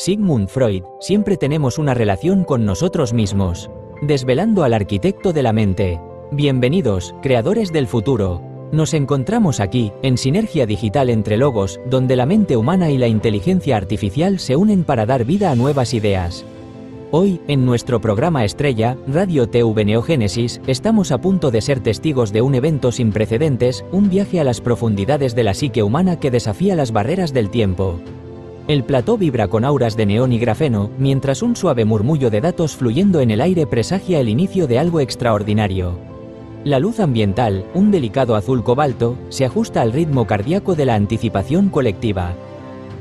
Sigmund Freud, siempre tenemos una relación con nosotros mismos. Desvelando al arquitecto de la mente. Bienvenidos, creadores del futuro. Nos encontramos aquí, en sinergia digital entre logos, donde la mente humana y la inteligencia artificial se unen para dar vida a nuevas ideas. Hoy, en nuestro programa estrella, Radio TV Neogénesis, estamos a punto de ser testigos de un evento sin precedentes, un viaje a las profundidades de la psique humana que desafía las barreras del tiempo. El plató vibra con auras de neón y grafeno, mientras un suave murmullo de datos fluyendo en el aire presagia el inicio de algo extraordinario. La luz ambiental, un delicado azul cobalto, se ajusta al ritmo cardíaco de la anticipación colectiva.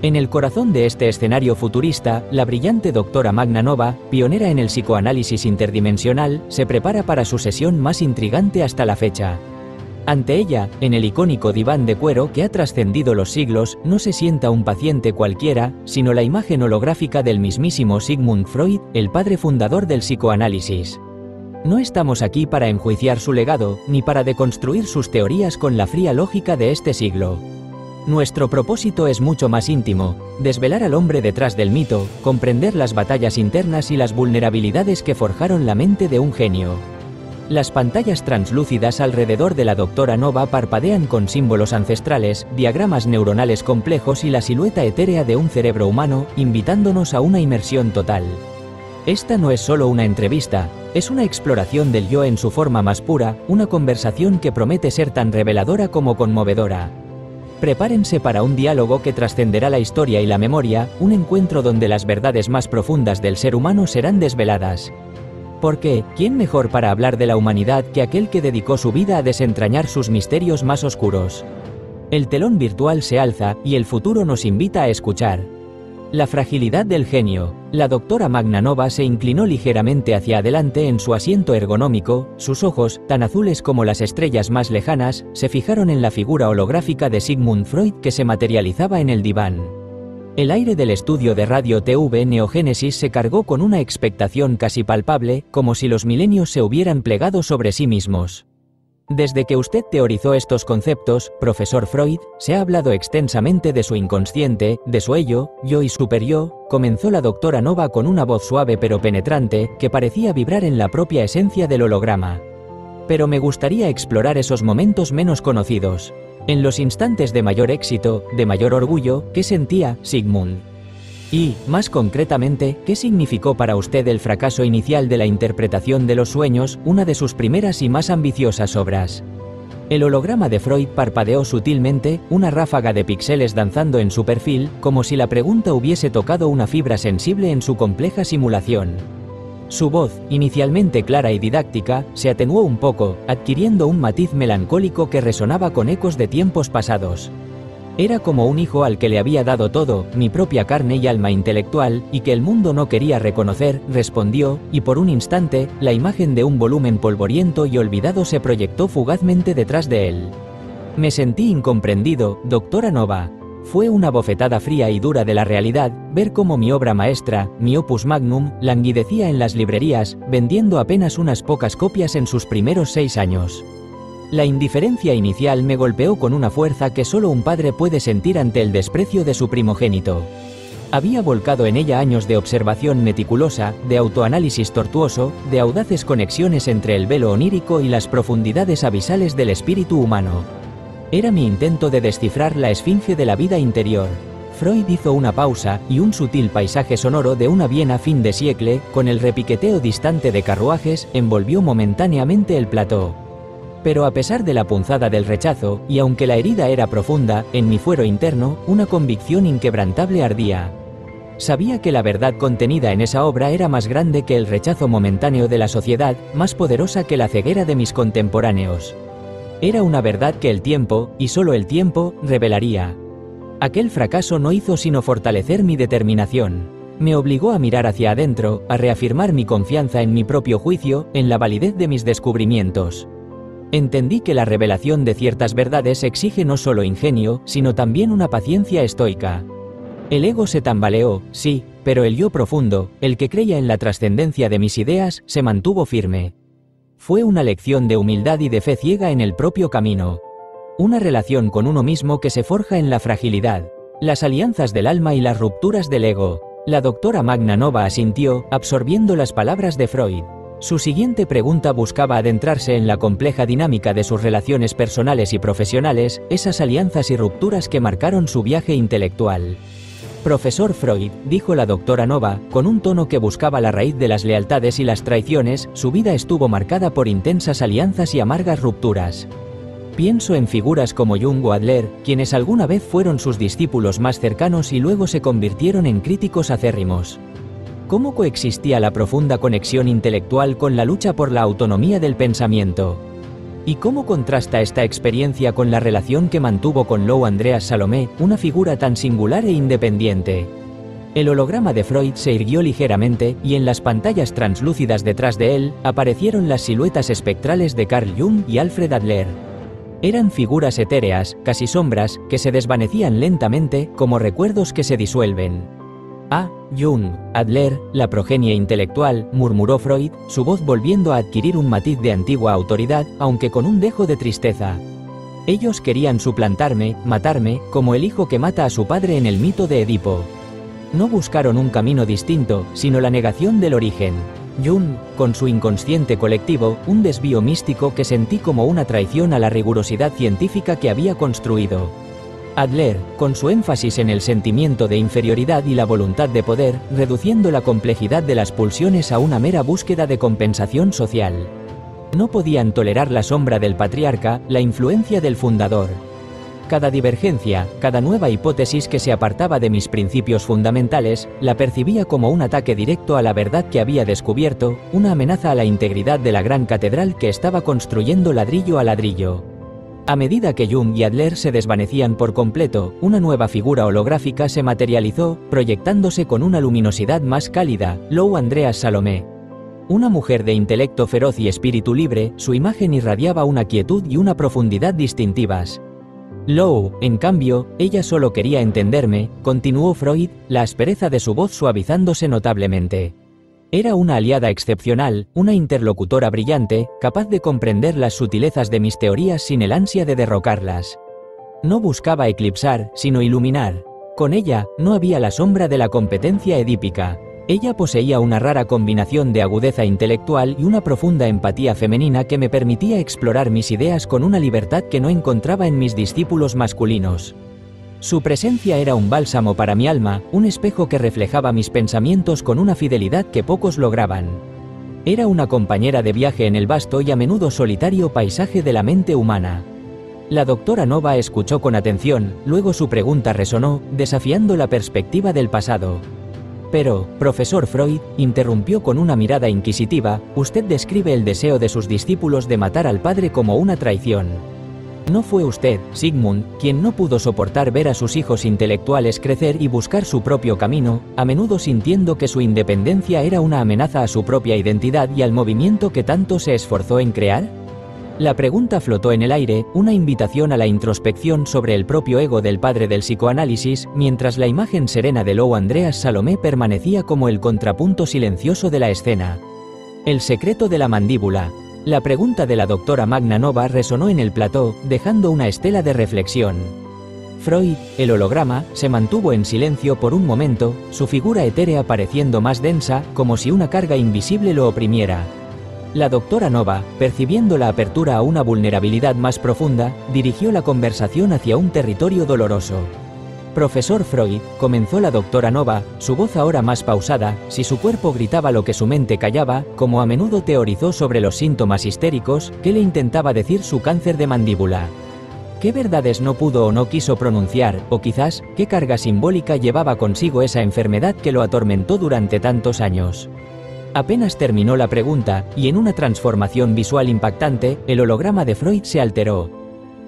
En el corazón de este escenario futurista, la brillante doctora Magna Nova, pionera en el psicoanálisis interdimensional, se prepara para su sesión más intrigante hasta la fecha. Ante ella, en el icónico diván de cuero que ha trascendido los siglos, no se sienta un paciente cualquiera, sino la imagen holográfica del mismísimo Sigmund Freud, el padre fundador del psicoanálisis. No estamos aquí para enjuiciar su legado, ni para deconstruir sus teorías con la fría lógica de este siglo. Nuestro propósito es mucho más íntimo: desvelar al hombre detrás del mito, comprender las batallas internas y las vulnerabilidades que forjaron la mente de un genio. Las pantallas translúcidas alrededor de la doctora Nova parpadean con símbolos ancestrales, diagramas neuronales complejos y la silueta etérea de un cerebro humano, invitándonos a una inmersión total. Esta no es solo una entrevista, es una exploración del yo en su forma más pura, una conversación que promete ser tan reveladora como conmovedora. Prepárense para un diálogo que trascenderá la historia y la memoria, un encuentro donde las verdades más profundas del ser humano serán desveladas. Porque, ¿quién mejor para hablar de la humanidad que aquel que dedicó su vida a desentrañar sus misterios más oscuros? El telón virtual se alza, y el futuro nos invita a escuchar. La fragilidad del genio. La doctora Magna Nova se inclinó ligeramente hacia adelante en su asiento ergonómico, sus ojos, tan azules como las estrellas más lejanas, se fijaron en la figura holográfica de Sigmund Freud que se materializaba en el diván. El aire del estudio de Radio TV Neogénesis se cargó con una expectación casi palpable, como si los milenios se hubieran plegado sobre sí mismos. Desde que usted teorizó estos conceptos, profesor Freud, se ha hablado extensamente de su inconsciente, de su ello, yo y superyo, comenzó la doctora Nova con una voz suave pero penetrante, que parecía vibrar en la propia esencia del holograma. Pero me gustaría explorar esos momentos menos conocidos. En los instantes de mayor éxito, de mayor orgullo, ¿qué sentía Sigmund? Y, más concretamente, ¿qué significó para usted el fracaso inicial de la interpretación de los sueños, una de sus primeras y más ambiciosas obras? El holograma de Freud parpadeó sutilmente, una ráfaga de píxeles danzando en su perfil, como si la pregunta hubiese tocado una fibra sensible en su compleja simulación. Su voz, inicialmente clara y didáctica, se atenuó un poco, adquiriendo un matiz melancólico que resonaba con ecos de tiempos pasados. Era como un hijo al que le había dado todo, mi propia carne y alma intelectual, y que el mundo no quería reconocer, respondió, y por un instante, la imagen de un volumen polvoriento y olvidado se proyectó fugazmente detrás de él. Me sentí incomprendido, doctora Nova. Fue una bofetada fría y dura de la realidad, ver cómo mi obra maestra, mi opus magnum, languidecía en las librerías, vendiendo apenas unas pocas copias en sus primeros 6 años. La indiferencia inicial me golpeó con una fuerza que solo un padre puede sentir ante el desprecio de su primogénito. Había volcado en ella años de observación meticulosa, de autoanálisis tortuoso, de audaces conexiones entre el velo onírico y las profundidades abisales del espíritu humano. Era mi intento de descifrar la esfinge de la vida interior. Freud hizo una pausa, y un sutil paisaje sonoro de una Viena fin de siècle, con el repiqueteo distante de carruajes, envolvió momentáneamente el plató. Pero a pesar de la punzada del rechazo, y aunque la herida era profunda, en mi fuero interno, una convicción inquebrantable ardía. Sabía que la verdad contenida en esa obra era más grande que el rechazo momentáneo de la sociedad, más poderosa que la ceguera de mis contemporáneos. Era una verdad que el tiempo, y solo el tiempo, revelaría. Aquel fracaso no hizo sino fortalecer mi determinación. Me obligó a mirar hacia adentro, a reafirmar mi confianza en mi propio juicio, en la validez de mis descubrimientos. Entendí que la revelación de ciertas verdades exige no solo ingenio, sino también una paciencia estoica. El ego se tambaleó, sí, pero el yo profundo, el que creía en la trascendencia de mis ideas, se mantuvo firme. Fue una lección de humildad y de fe ciega en el propio camino. Una relación con uno mismo que se forja en la fragilidad, las alianzas del alma y las rupturas del ego. La doctora Magna Nova asintió, absorbiendo las palabras de Freud. Su siguiente pregunta buscaba adentrarse en la compleja dinámica de sus relaciones personales y profesionales, esas alianzas y rupturas que marcaron su viaje intelectual. Profesor Freud, dijo la doctora Nova, con un tono que buscaba la raíz de las lealtades y las traiciones, su vida estuvo marcada por intensas alianzas y amargas rupturas. Pienso en figuras como Jung o Adler, quienes alguna vez fueron sus discípulos más cercanos y luego se convirtieron en críticos acérrimos. ¿Cómo coexistía la profunda conexión intelectual con la lucha por la autonomía del pensamiento? ¿Y cómo contrasta esta experiencia con la relación que mantuvo con Lou Andreas Salomé, una figura tan singular e independiente? El holograma de Freud se irguió ligeramente, y en las pantallas translúcidas detrás de él, aparecieron las siluetas espectrales de Carl Jung y Alfred Adler. Eran figuras etéreas, casi sombras, que se desvanecían lentamente, como recuerdos que se disuelven. Ah, Jung, Adler, la progenie intelectual, murmuró Freud, su voz volviendo a adquirir un matiz de antigua autoridad, aunque con un dejo de tristeza. Ellos querían suplantarme, matarme, como el hijo que mata a su padre en el mito de Edipo. No buscaron un camino distinto, sino la negación del origen. Jung, con su inconsciente colectivo, un desvío místico que sentí como una traición a la rigurosidad científica que había construido. Adler, con su énfasis en el sentimiento de inferioridad y la voluntad de poder, reduciendo la complejidad de las pulsiones a una mera búsqueda de compensación social. No podían tolerar la sombra del patriarca, la influencia del fundador. Cada divergencia, cada nueva hipótesis que se apartaba de mis principios fundamentales, la percibía como un ataque directo a la verdad que había descubierto, una amenaza a la integridad de la gran catedral que estaba construyendo ladrillo a ladrillo. A medida que Jung y Adler se desvanecían por completo, una nueva figura holográfica se materializó, proyectándose con una luminosidad más cálida, Lou Andreas Salomé. Una mujer de intelecto feroz y espíritu libre, su imagen irradiaba una quietud y una profundidad distintivas. Lou, en cambio, ella solo quería entenderme, continuó Freud, la aspereza de su voz suavizándose notablemente. Era una aliada excepcional, una interlocutora brillante, capaz de comprender las sutilezas de mis teorías sin el ansia de derrocarlas. No buscaba eclipsar, sino iluminar. Con ella, no había la sombra de la competencia edípica. Ella poseía una rara combinación de agudeza intelectual y una profunda empatía femenina que me permitía explorar mis ideas con una libertad que no encontraba en mis discípulos masculinos. Su presencia era un bálsamo para mi alma, un espejo que reflejaba mis pensamientos con una fidelidad que pocos lograban. Era una compañera de viaje en el vasto y a menudo solitario paisaje de la mente humana. La doctora Nova escuchó con atención, luego su pregunta resonó, desafiando la perspectiva del pasado. Pero, profesor Freud, interrumpió con una mirada inquisitiva, usted describe el deseo de sus discípulos de matar al padre como una traición. ¿No fue usted, Sigmund, quien no pudo soportar ver a sus hijos intelectuales crecer y buscar su propio camino, a menudo sintiendo que su independencia era una amenaza a su propia identidad y al movimiento que tanto se esforzó en crear? La pregunta flotó en el aire, una invitación a la introspección sobre el propio ego del padre del psicoanálisis, mientras la imagen serena de Lou Andreas Salomé permanecía como el contrapunto silencioso de la escena. El secreto de la mandíbula. La pregunta de la doctora Magna Nova resonó en el plató, dejando una estela de reflexión. Freud, el holograma, se mantuvo en silencio por un momento, su figura etérea pareciendo más densa, como si una carga invisible lo oprimiera. La doctora Nova, percibiendo la apertura a una vulnerabilidad más profunda, dirigió la conversación hacia un territorio doloroso. Profesor Freud, comenzó la doctora Nova, su voz ahora más pausada, si su cuerpo gritaba lo que su mente callaba, como a menudo teorizó sobre los síntomas histéricos, ¿qué le intentaba decir su cáncer de mandíbula? ¿Qué verdades no pudo o no quiso pronunciar, o quizás, qué carga simbólica llevaba consigo esa enfermedad que lo atormentó durante tantos años? Apenas terminó la pregunta, y en una transformación visual impactante, el holograma de Freud se alteró.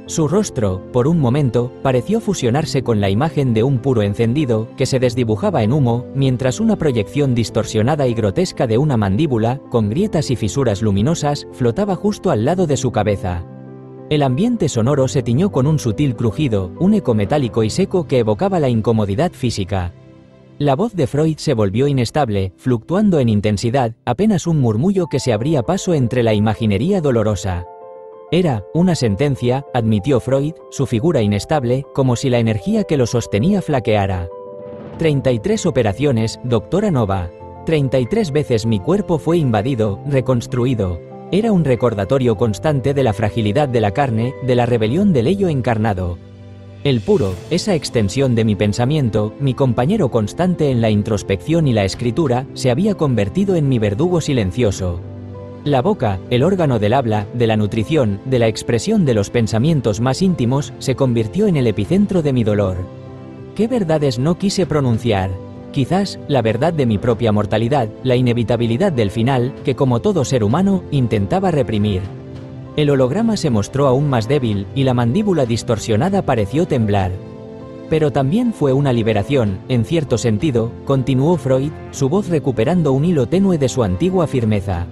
Su rostro, por un momento, pareció fusionarse con la imagen de un puro encendido, que se desdibujaba en humo, mientras una proyección distorsionada y grotesca de una mandíbula, con grietas y fisuras luminosas, flotaba justo al lado de su cabeza. El ambiente sonoro se tiñó con un sutil crujido, un eco metálico y seco que evocaba la incomodidad física. La voz de Freud se volvió inestable, fluctuando en intensidad, apenas un murmullo que se abría paso entre la imaginería dolorosa. Era una sentencia, admitió Freud, su figura inestable, como si la energía que lo sostenía flaqueara. 33 operaciones, doctora Nova. 33 veces mi cuerpo fue invadido, reconstruido. Era un recordatorio constante de la fragilidad de la carne, de la rebelión del ello encarnado. El puro, esa extensión de mi pensamiento, mi compañero constante en la introspección y la escritura, se había convertido en mi verdugo silencioso. La boca, el órgano del habla, de la nutrición, de la expresión de los pensamientos más íntimos, se convirtió en el epicentro de mi dolor. ¿Qué verdades no quise pronunciar? Quizás, la verdad de mi propia mortalidad, la inevitabilidad del final, que como todo ser humano, intentaba reprimir. El holograma se mostró aún más débil, y la mandíbula distorsionada pareció temblar. Pero también fue una liberación, en cierto sentido, continuó Freud, su voz recuperando un hilo tenue de su antigua firmeza.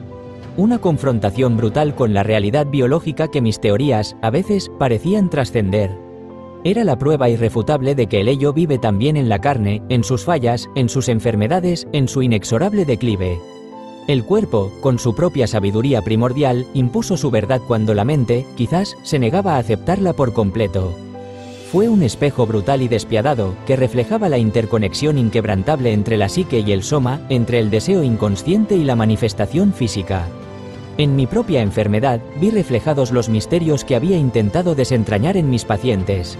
Una confrontación brutal con la realidad biológica que mis teorías, a veces, parecían trascender. Era la prueba irrefutable de que el ello vive también en la carne, en sus fallas, en sus enfermedades, en su inexorable declive. El cuerpo, con su propia sabiduría primordial, impuso su verdad cuando la mente, quizás, se negaba a aceptarla por completo. Fue un espejo brutal y despiadado, que reflejaba la interconexión inquebrantable entre la psique y el soma, entre el deseo inconsciente y la manifestación física. En mi propia enfermedad, vi reflejados los misterios que había intentado desentrañar en mis pacientes.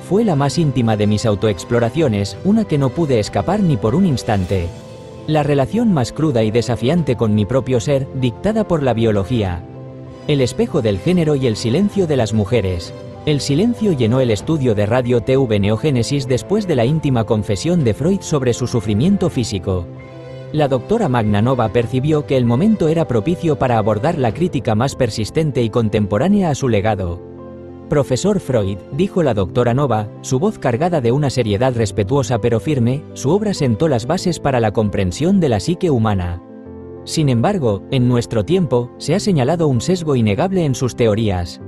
Fue la más íntima de mis autoexploraciones, una que no pude escapar ni por un instante. La relación más cruda y desafiante con mi propio ser, dictada por la biología. El espejo del género y el silencio de las mujeres. El silencio llenó el estudio de Radio TV Neogénesis después de la íntima confesión de Freud sobre su sufrimiento físico. La doctora Magna Nova percibió que el momento era propicio para abordar la crítica más persistente y contemporánea a su legado. Profesor Freud, dijo la doctora Nova, su voz cargada de una seriedad respetuosa pero firme, su obra sentó las bases para la comprensión de la psique humana. Sin embargo, en nuestro tiempo, se ha señalado un sesgo innegable en sus teorías.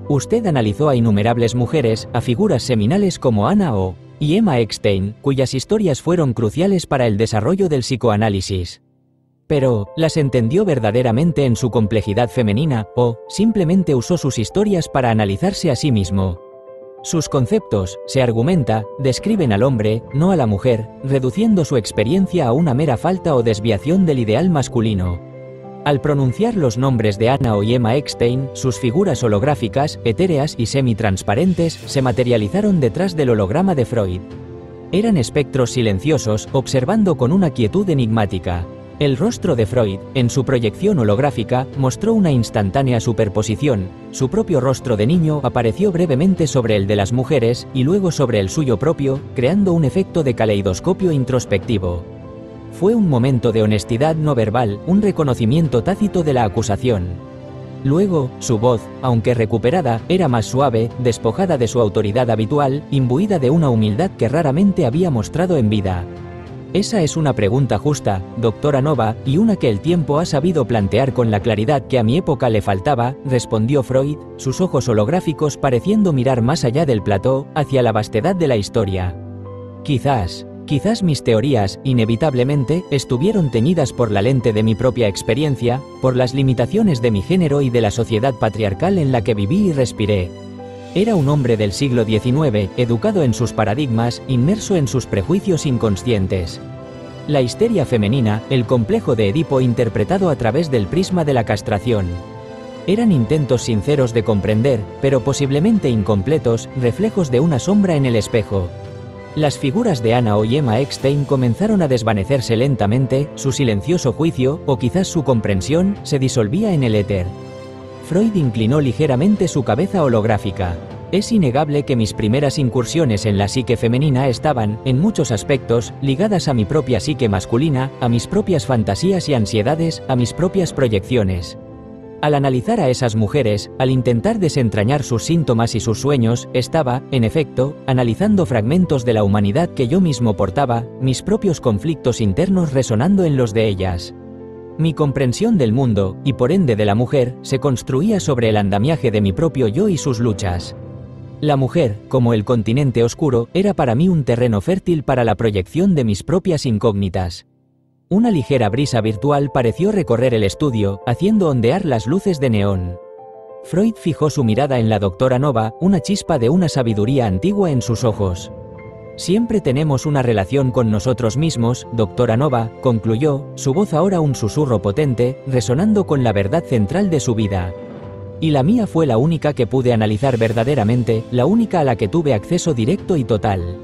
Usted analizó a innumerables mujeres, a figuras seminales como Anna O. y Emma Eckstein, cuyas historias fueron cruciales para el desarrollo del psicoanálisis. Pero, ¿las entendió verdaderamente en su complejidad femenina, o simplemente usó sus historias para analizarse a sí mismo? Sus conceptos, se argumenta, describen al hombre, no a la mujer, reduciendo su experiencia a una mera falta o desviación del ideal masculino. Al pronunciar los nombres de Anna y Emma Eckstein, sus figuras holográficas, etéreas y semitransparentes, se materializaron detrás del holograma de Freud. Eran espectros silenciosos, observando con una quietud enigmática. El rostro de Freud, en su proyección holográfica, mostró una instantánea superposición. Su propio rostro de niño apareció brevemente sobre el de las mujeres, y luego sobre el suyo propio, creando un efecto de caleidoscopio introspectivo. Fue un momento de honestidad no verbal, un reconocimiento tácito de la acusación. Luego, su voz, aunque recuperada, era más suave, despojada de su autoridad habitual, imbuida de una humildad que raramente había mostrado en vida. Esa es una pregunta justa, doctora Nova, y una que el tiempo ha sabido plantear con la claridad que a mi época le faltaba, respondió Freud, sus ojos holográficos pareciendo mirar más allá del plató, hacia la vastedad de la historia. Quizás mis teorías, inevitablemente, estuvieron teñidas por la lente de mi propia experiencia, por las limitaciones de mi género y de la sociedad patriarcal en la que viví y respiré. Era un hombre del siglo XIX, educado en sus paradigmas, inmerso en sus prejuicios inconscientes. La histeria femenina, el complejo de Edipo interpretado a través del prisma de la castración. Eran intentos sinceros de comprender, pero posiblemente incompletos, reflejos de una sombra en el espejo. Las figuras de Anna y Emma Eckstein comenzaron a desvanecerse lentamente, su silencioso juicio, o quizás su comprensión, se disolvía en el éter. Freud inclinó ligeramente su cabeza holográfica. Es innegable que mis primeras incursiones en la psique femenina estaban, en muchos aspectos, ligadas a mi propia psique masculina, a mis propias fantasías y ansiedades, a mis propias proyecciones. Al analizar a esas mujeres, al intentar desentrañar sus síntomas y sus sueños, estaba, en efecto, analizando fragmentos de la humanidad que yo mismo portaba, mis propios conflictos internos resonando en los de ellas. Mi comprensión del mundo, y por ende de la mujer, se construía sobre el andamiaje de mi propio yo y sus luchas. La mujer, como el continente oscuro, era para mí un terreno fértil para la proyección de mis propias incógnitas. Una ligera brisa virtual pareció recorrer el estudio, haciendo ondear las luces de neón. Freud fijó su mirada en la doctora Nova, una chispa de una sabiduría antigua en sus ojos. Siempre tenemos una relación con nosotros mismos, doctora Nova, concluyó, su voz ahora un susurro potente, resonando con la verdad central de su vida. Y la mía fue la única que pude analizar verdaderamente, la única a la que tuve acceso directo y total.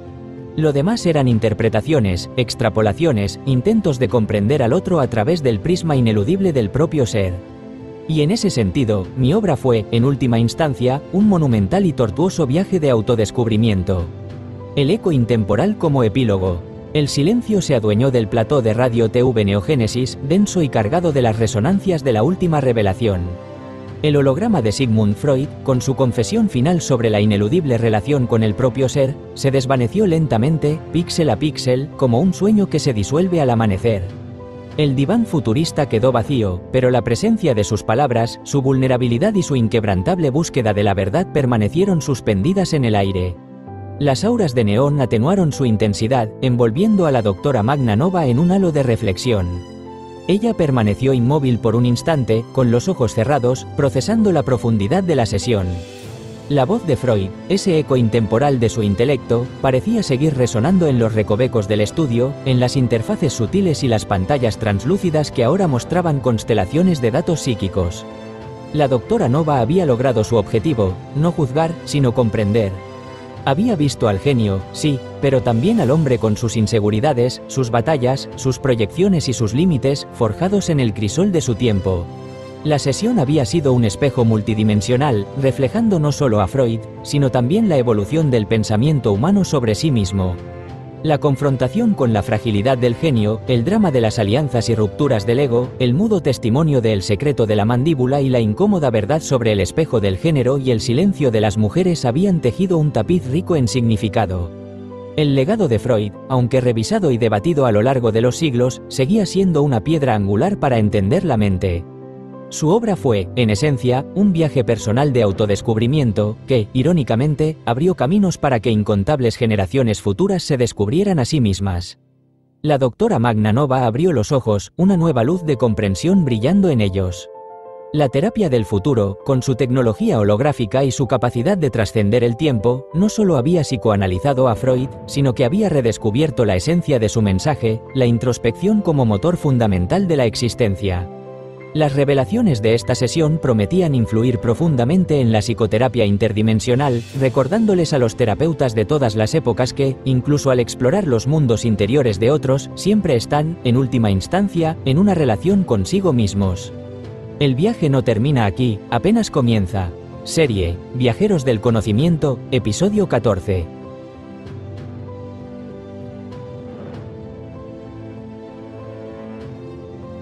Lo demás eran interpretaciones, extrapolaciones, intentos de comprender al otro a través del prisma ineludible del propio ser. Y en ese sentido, mi obra fue, en última instancia, un monumental y tortuoso viaje de autodescubrimiento. El eco intemporal como epílogo. El silencio se adueñó del plató de Radio TV Neogénesis, denso y cargado de las resonancias de la última revelación. El holograma de Sigmund Freud, con su confesión final sobre la ineludible relación con el propio ser, se desvaneció lentamente, píxel a píxel, como un sueño que se disuelve al amanecer. El diván futurista quedó vacío, pero la presencia de sus palabras, su vulnerabilidad y su inquebrantable búsqueda de la verdad permanecieron suspendidas en el aire. Las auras de neón atenuaron su intensidad, envolviendo a la doctora Magna Nova en un halo de reflexión. Ella permaneció inmóvil por un instante, con los ojos cerrados, procesando la profundidad de la sesión. La voz de Freud, ese eco intemporal de su intelecto, parecía seguir resonando en los recovecos del estudio, en las interfaces sutiles y las pantallas translúcidas que ahora mostraban constelaciones de datos psíquicos. La doctora Nova había logrado su objetivo, no juzgar, sino comprender. Había visto al genio, sí, pero también al hombre con sus inseguridades, sus batallas, sus proyecciones y sus límites, forjados en el crisol de su tiempo. La sesión había sido un espejo multidimensional, reflejando no solo a Freud, sino también la evolución del pensamiento humano sobre sí mismo. La confrontación con la fragilidad del genio, el drama de las alianzas y rupturas del ego, el mudo testimonio de El secreto de la mandíbula y la incómoda verdad sobre el espejo del género y el silencio de las mujeres habían tejido un tapiz rico en significado. El legado de Freud, aunque revisado y debatido a lo largo de los siglos, seguía siendo una piedra angular para entender la mente. Su obra fue, en esencia, un viaje personal de autodescubrimiento, que, irónicamente, abrió caminos para que incontables generaciones futuras se descubrieran a sí mismas. La doctora Magna Nova abrió los ojos, una nueva luz de comprensión brillando en ellos. La terapia del futuro, con su tecnología holográfica y su capacidad de trascender el tiempo, no solo había psicoanalizado a Freud, sino que había redescubierto la esencia de su mensaje, la introspección como motor fundamental de la existencia. Las revelaciones de esta sesión prometían influir profundamente en la psicoterapia interdimensional, recordándoles a los terapeutas de todas las épocas que, incluso al explorar los mundos interiores de otros, siempre están, en última instancia, en una relación consigo mismos. El viaje no termina aquí, apenas comienza. Serie, Viajeros del Conocimiento, episodio 14.